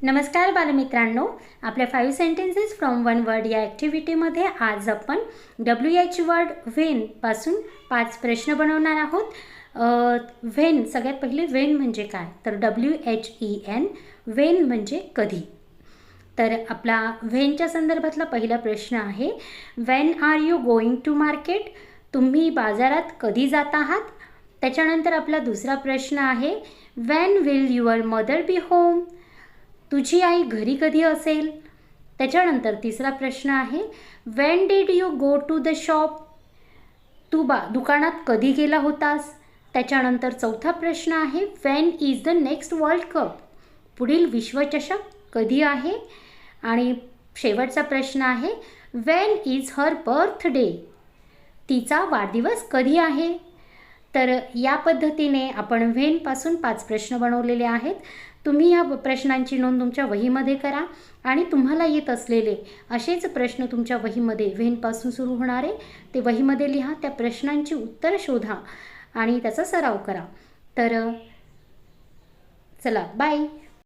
नमस्कार बालमित्रांनो, आपल्या 5 सेंटेन्सेस फ्रॉम वन वर्ड या ॲक्टिव्हिटीमध्ये आज आपण WH वर्ड व्हेन पासून 5 प्रश्न बनवणार आहोत. व्हेन, सगळ्यात पहिले व्हेन म्हणजे काय, तर WHEN, व्हेन म्हणजे कधी. तर आपला व्हेनच्या संदर्भातला पहिला प्रश्न आहे, when are you going to market, तुम्ही बाजारात कधी जात आहात. त्याच्यानंतर आपला दुसरा प्रश्न आहे, when will your mother be home, तुझी आई घरी कधी असेल. त्याच्यानंतर तिसरा प्रश्न आहे, when did you go to the shop, तू दुकानात कधी गेला होतास. त्याच्यानंतर चौथा प्रश्न आहे, when is the next world cup, पुढील विश्वचषक कधी आहे. आणि शेवटचा प्रश्न आहे, व्हेन इज हर बर्थडे, तिचा वाढदिवस कधी आहे. तर या पद्धतीने आपण व्हेनपासून 5 प्रश्न बनवलेले आहेत. तुम्ही या प्रश्नांची नोंद तुमच्या वहीमध्ये करा आणि तुम्हाला येत असलेले असेच प्रश्न तुमच्या वहीमध्ये व्हेनपासून सुरू होणारे ते वहीमध्ये लिहा. त्या प्रश्नांची उत्तरं शोधा आणि त्याचा सराव करा. तर चला, बाय.